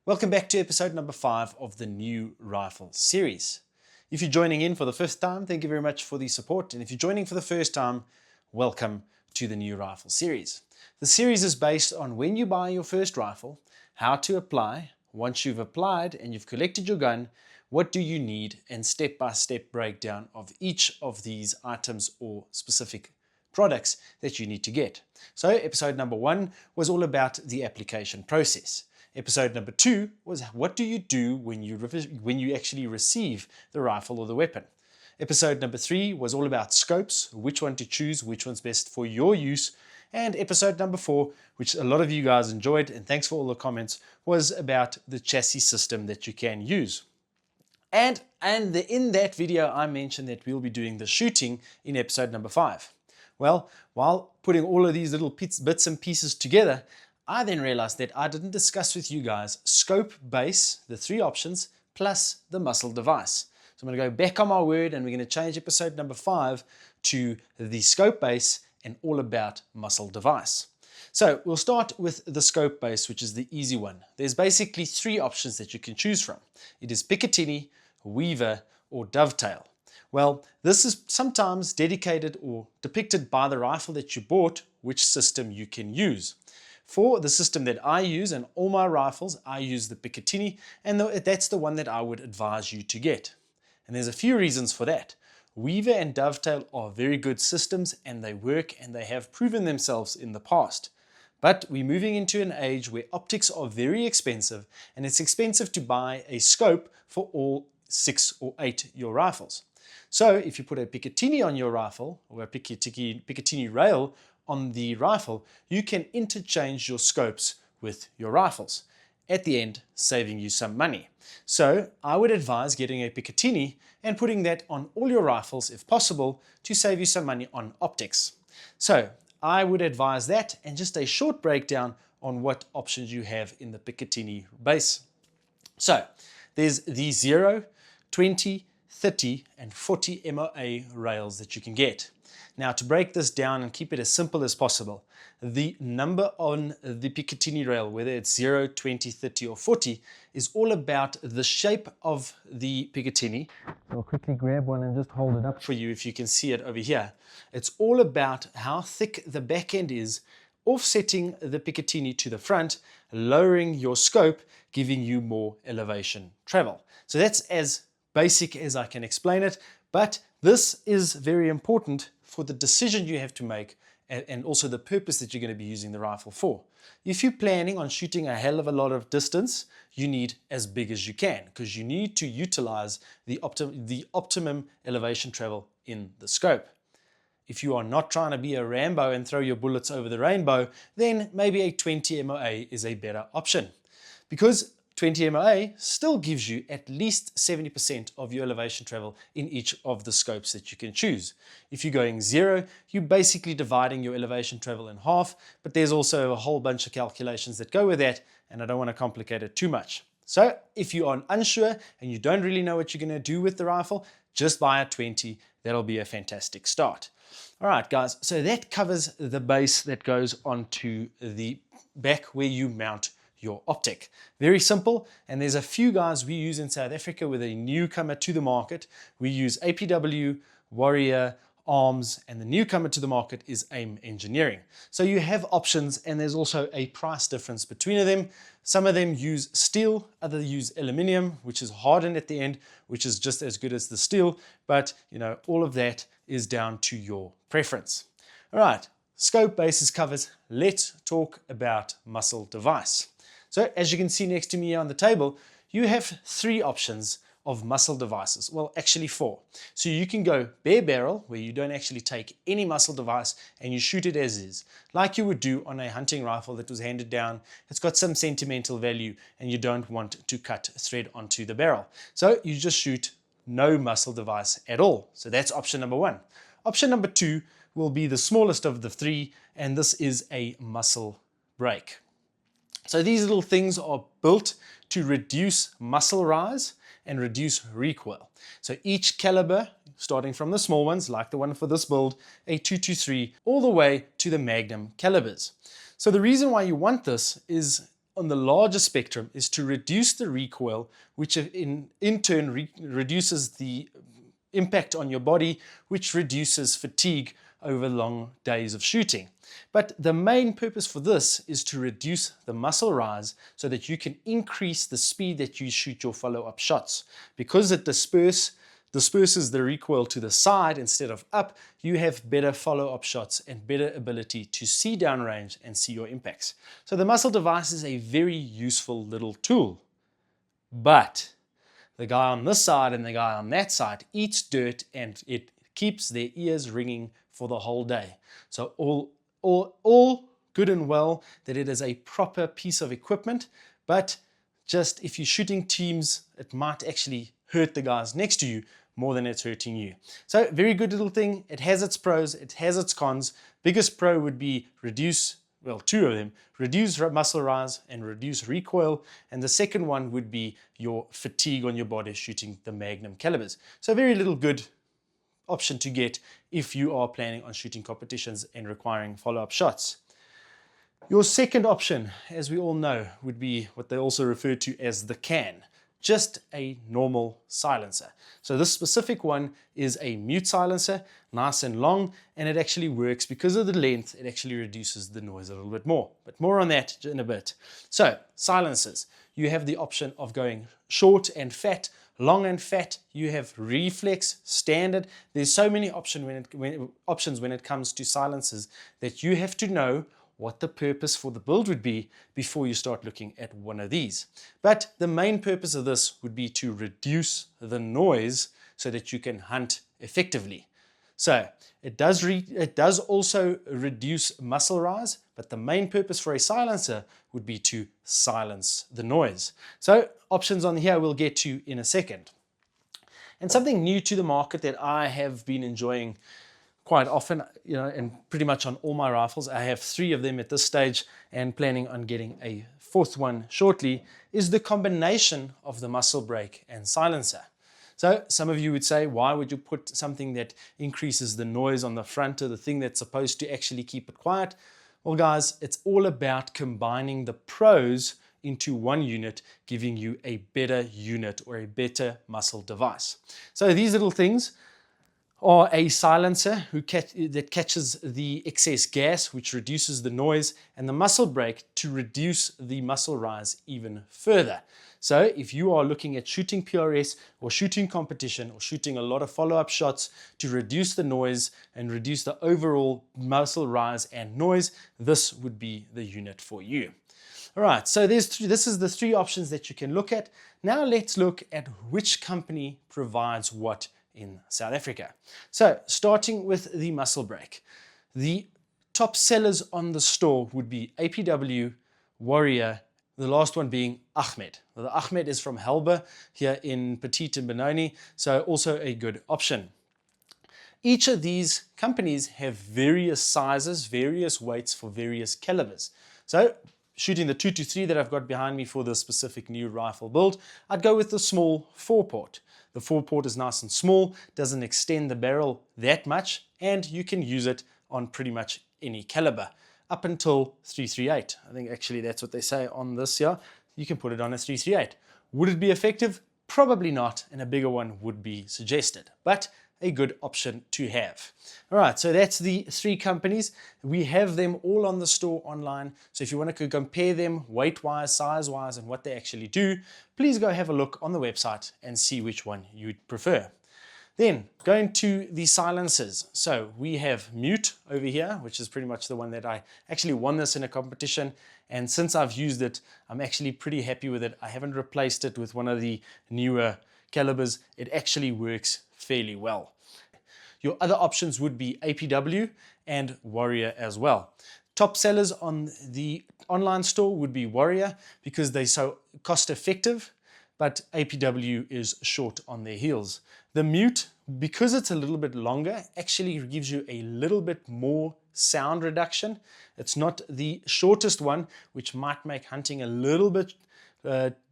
Welcome back to episode number 5 of the new rifle series. If you're joining in for the first time, thank you very much for the support. And if you're joining for the first time, welcome to the new rifle series. The series is based on when you buy your first rifle, how to apply, once you've applied and you've collected your gun, what do you need, and step-by-step breakdown of each of these items or specific products that you need to get. So episode number 1 was all about the application process. Episode number 2 was what do you do when you actually receive the rifle or the weapon. Episode number 3 was all about scopes, which one to choose, which one's best for your use. And episode number 4, which a lot of you guys enjoyed, and thanks for all the comments, was about the chassis system that you can use. And in that video, I mentioned that we'll be doing the shooting in episode number 5. Well, while putting all of these little bits and pieces together, I then realized that I didn't discuss with you guys scope, base, the 3 options, plus the muzzle device. So I'm going to go back on my word and we're going to change episode number 5 to the scope base and all about muzzle device. So we'll start with the scope base, which is the easy one. There's basically 3 options that you can choose from. It is Picatinny, Weaver, or Dovetail. Well, this is sometimes dedicated or depicted by the rifle that you bought, which system you can use. For the system that I use and all my rifles, I use the Picatinny, and that's the one that I would advise you to get. And there's a few reasons for that. Weaver and Dovetail are very good systems and they work and they have proven themselves in the past. But we're moving into an age where optics are very expensive, and it's expensive to buy a scope for all 6 or 8 your rifles. So if you put a Picatinny on your rifle, or a Picatinny rail on the rifle, you can interchange your scopes with your rifles, at the end saving you some money. So I would advise getting a Picatinny and putting that on all your rifles if possible to save you some money on optics. So I would advise that, and just a short breakdown on what options you have in the Picatinny base. So there's the 0, 20, 30 and 40 MOA rails that you can get. Now, to break this down and keep it as simple as possible, the number on the Picatinny rail, whether it's 0, 20, 30 or 40, is all about the shape of the Picatinny. I'll quickly grab one and just hold it up for you if you can see it over here. It's all about how thick the back end is, offsetting the Picatinny to the front, lowering your scope, giving you more elevation travel. So that's as basic as I can explain it, but this is very important for the decision you have to make and also the purpose that you're going to be using the rifle for. If you're planning on shooting a hell of a lot of distance, you need as big as you can, because you need to utilize the optimum elevation travel in the scope. If you are not trying to be a Rambo and throw your bullets over the rainbow, then maybe a 20 MOA is a better option, because 20 MOA still gives you at least 70% of your elevation travel in each of the scopes that you can choose. If you're going 0, you're basically dividing your elevation travel in half, but there's also a whole bunch of calculations that go with that, and I don't want to complicate it too much. So if you are unsure and you don't really know what you're going to do with the rifle, just buy a 20. That'll be a fantastic start. All right, guys, so that covers the base that goes onto the back where you mount your optic. Very simple, and there's a few guys we use in South Africa with a newcomer to the market. We use APW, Warrior, Arms, and the newcomer to the market is AIM Engineering. So you have options, and there's also a price difference between them. Some of them use steel, others use aluminium, which is hardened at the end, which is just as good as the steel, but you know, all of that is down to your preference. All right, scope basis covers. Let's talk about muzzle device. So as you can see next to me on the table, you have 3 options of muzzle devices. Well, actually 4. So you can go bare barrel, where you don't actually take any muzzle device and you shoot it as is, like you would do on a hunting rifle that was handed down. It's got some sentimental value and you don't want to cut thread onto the barrel. So you just shoot no muzzle device at all. So that's option number 1. Option number 2 will be the smallest of the 3, and this is a muzzle brake. So these little things are built to reduce muzzle rise and reduce recoil. So each caliber, starting from the small ones, like the one for this build, a 223, all the way to the Magnum calibers. So the reason why you want this is on the larger spectrum is to reduce the recoil, which in turn reduces the impact on your body, which reduces fatigue over long days of shooting. But the main purpose for this is to reduce the muscle rise so that you can increase the speed that you shoot your follow-up shots. Because it disperses the recoil to the side instead of up, you have better follow-up shots and better ability to see downrange and see your impacts. So the muzzle device is a very useful little tool. But the guy on this side and the guy on that side eats dirt, and it keeps their ears ringing for the whole day. So all good and well that it is a proper piece of equipment, but just if you're shooting teams, it might actually hurt the guys next to you more than it's hurting you. So very good little thing. It has its pros, it has its cons. Biggest pro would be two of them, reduce muscle rise and reduce recoil. And the second one would be your fatigue on your body shooting the Magnum calibers. So very little good option to get if you are planning on shooting competitions and requiring follow-up shots. Your second option, as we all know, would be what they also refer to as the can. Just a normal silencer. So this specific one is a mute silencer, nice and long, and it actually works because of the length. It actually reduces the noise a little bit more, but more on that in a bit. So silencers, you have the option of going short and fat, long and fat. You have reflex, standard. There's so many options when it comes to silencers that you have to know what the purpose for the build would be before you start looking at one of these. But the main purpose of this would be to reduce the noise so that you can hunt effectively. So it does also reduce muscle rise, but the main purpose for a silencer would be to silence the noise. So options on here we'll get to in a second. And something new to the market that I have been enjoying quite often, and pretty much on all my rifles, I have 3 of them at this stage and planning on getting a 4th one shortly, is the combination of the muzzle brake and silencer. So some of you would say, why would you put something that increases the noise on the front of the thing that's supposed to actually keep it quiet? Well guys, it's all about combining the pros into one unit, giving you a better unit or a better muzzle device. So these little things or a silencer that catches the excess gas, which reduces the noise, and the muzzle brake to reduce the muscle rise even further. So if you are looking at shooting PRS or shooting competition or shooting a lot of follow-up shots to reduce the noise and reduce the overall muscle rise and noise, this would be the unit for you. All right, so this is the 3 options that you can look at. Now let's look at which company provides what in South Africa. So starting with the muzzle brake, the top sellers on the store would be APW, Warrior, the last one being Ahmed. The Ahmed is from Helber here in Petit and Benoni, so also a good option. Each of these companies have various sizes, various weights for various calibers. So shooting the 223 that I've got behind me for the specific new rifle build, I'd go with the small 4-port. The 4-port is nice and small, doesn't extend the barrel that much, and you can use it on pretty much any caliber up until 338. I think actually that's what they say on this here. You can put it on a 338. Would it be effective? Probably not, and a bigger one would be suggested, but a good option to have. All right, so that's the 3 companies. We have them all on the store online. So if you want to compare them weight-wise, size-wise, and what they actually do, please go have a look on the website and see which one you'd prefer. Then going to the silencers. So we have Mute over here, which is pretty much the one that I actually won this in a competition. And since I've used it, I'm actually pretty happy with it. I haven't replaced it with one of the newer calibers. It actually works fairly well. Your other options would be APW and Warrior as well. Top sellers on the online store would be Warrior because they're so cost effective, but APW is short on their heels. The Mute, because it's a little bit longer, actually gives you a little bit more sound reduction. It's not the shortest one, which might make hunting a little bit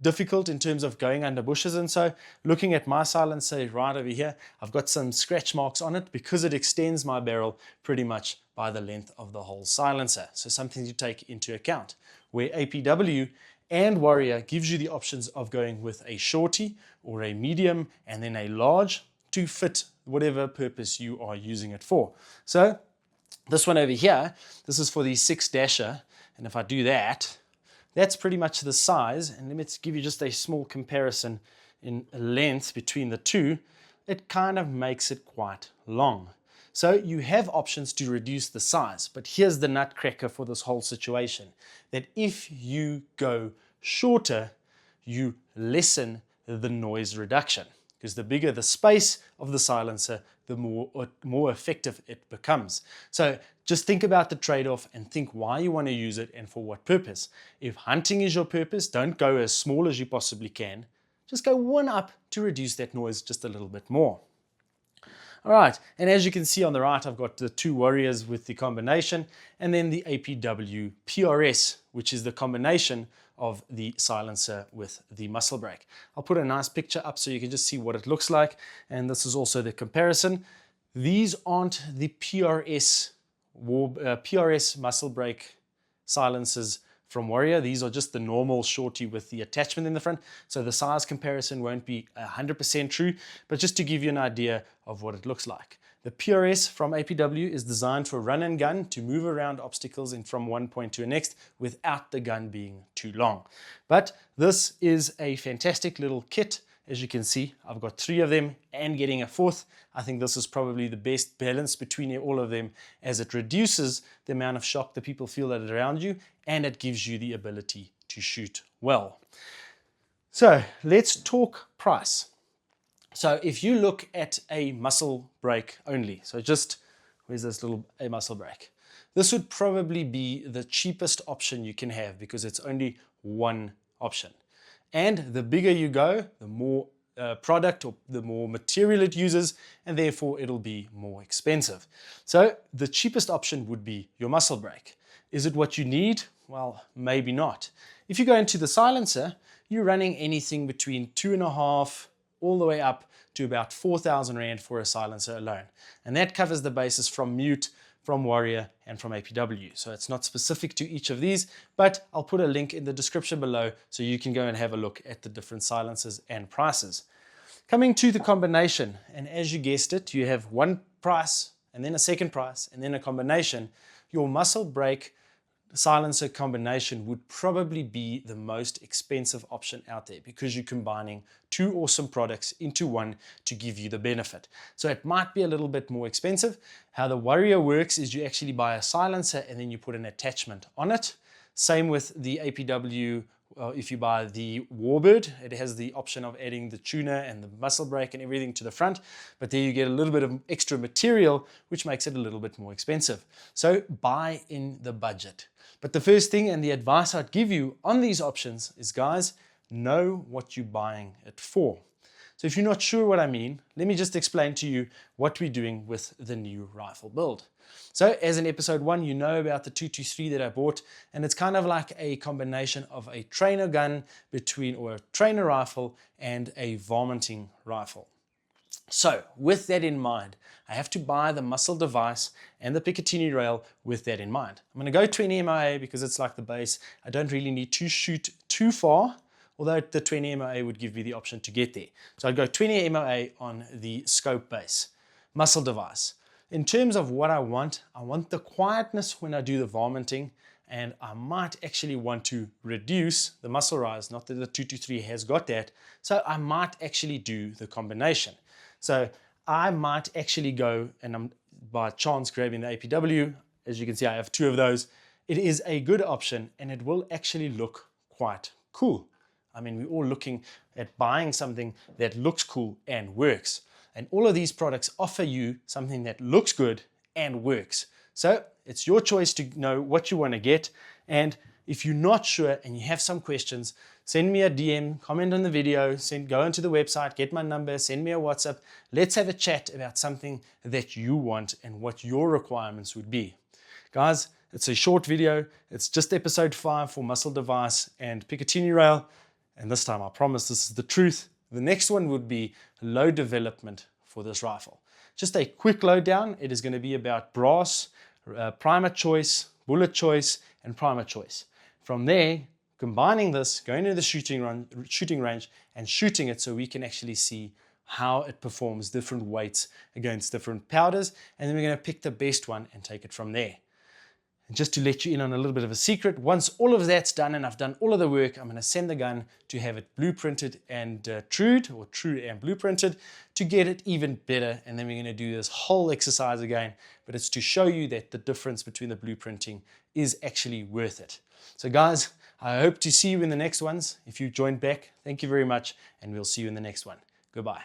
difficult in terms of going under bushes. And so looking at my silencer right over here, I've got some scratch marks on it because it extends my barrel pretty much by the length of the whole silencer. So something to take into account. Where APW and Warrior gives you the options of going with a shorty or a medium and then a large to fit whatever purpose you are using it for. So this one over here, this is for the 6-dasher, and if I do that, that's pretty much the size. And let me give you just a small comparison in length between the two. It kind of makes it quite long. So you have options to reduce the size, but here's the nutcracker for this whole situation, that if you go shorter, you lessen the noise reduction, because the bigger the space of the silencer, the more effective it becomes. So just think about the trade-off and think why you want to use it and for what purpose. If hunting is your purpose, don't go as small as you possibly can. Just go one up to reduce that noise just a little bit more. All right, and as you can see on the right, I've got the two Warriors with the combination, and then the APW PRS, which is the combination of the silencer with the Muzzle Brake. I'll put a nice picture up so you can just see what it looks like, and this is also the comparison. These aren't the PRS Muzzle Brake silencers from Warrior. These are just the normal shorty with the attachment in the front, so the size comparison won't be 100% true, but just to give you an idea of what it looks like. The PRS from APW is designed for run and gun to move around obstacles and from one point to the next without the gun being too long. But this is a fantastic little kit. As you can see, I've got 3 of them and getting a 4th. I think this is probably the best balance between all of them, as it reduces the amount of shock that people feel that are around you, and it gives you the ability to shoot well. So let's talk price. So if you look at a Muzzle Brake only, so just, where's this little Muzzle Brake? This would probably be the cheapest option you can have because it's only one option. And the bigger you go, the more product or the more material it uses, and therefore it'll be more expensive. So the cheapest option would be your Muzzle Brake. Is it what you need? Well, maybe not. If you go into the silencer, you're running anything between 2.5 all the way up to about 4,000 Rand for a silencer alone. And that covers the bases from Mute, from Warrior, and from APW. So it's not specific to each of these, but I'll put a link in the description below so you can go and have a look at the different silencers and prices. Coming to the combination, and as you guessed it, you have one price, and then a second price, and then a combination. Your Muzzle Brake silencer combination would probably be the most expensive option out there because you're combining 2 awesome products into one to give you the benefit. So it might be a little bit more expensive. How the Warrior works is you actually buy a silencer and then you put an attachment on it. Same with the APW. If you buy the Warbird, it has the option of adding the tuner and the Muzzle Brake and everything to the front, but there you get a little bit of extra material, which makes it a little bit more expensive. So buy in the budget. But the first thing and the advice I'd give you on these options is, guys, know what you're buying it for. So if you're not sure what I mean, let me just explain to you what we're doing with the new rifle build. So as in episode 1, you know about the 223 that I bought, and it's kind of like a combination of a trainer gun or a trainer rifle and a varminting rifle. So with that in mind, I have to buy the muzzle device and the Picatinny rail with that in mind. I'm going to go 20 MOA because it's like the base. I don't really need to shoot too far, although the 20 MOA would give me the option to get there. So I'd go 20 MOA on the scope base. Muzzle device. In terms of what I want the quietness when I do the varminting, and I might actually want to reduce the muzzle rise, not that the 223 has got that, so I might actually do the combination. So I might actually go, and I'm by chance grabbing the APW. As you can see, I have 2 of those. It is a good option, and it will actually look quite cool. I mean, we're all looking at buying something that looks cool and works. And all of these products offer you something that looks good and works. So it's your choice to know what you want to get. And if you're not sure and you have some questions, send me a DM, comment on the video, go onto the website, get my number, send me a WhatsApp. Let's have a chat about something that you want and what your requirements would be. Guys, it's a short video. It's just episode 5 for Muzzle Device and Picatinny rail. And this time I promise this is the truth. The next one would be load development for this rifle. Just a quick load down. It is going to be about brass, primer choice, bullet choice, and primer choice. From there, combining this, going to the shooting range and shooting it so we can actually see how it performs different weights against different powders, and then we're going to pick the best one and take it from there. And just to let you in on a little bit of a secret, once all of that's done and I've done all of the work, I'm going to send the gun to have it blueprinted and trued, or true and blueprinted, to get it even better. And then we're going to do this whole exercise again, but it's to show you that the difference between the blueprinting is actually worth it. So guys, I hope to see you in the next ones. If you joined back, thank you very much, and we'll see you in the next one. Goodbye.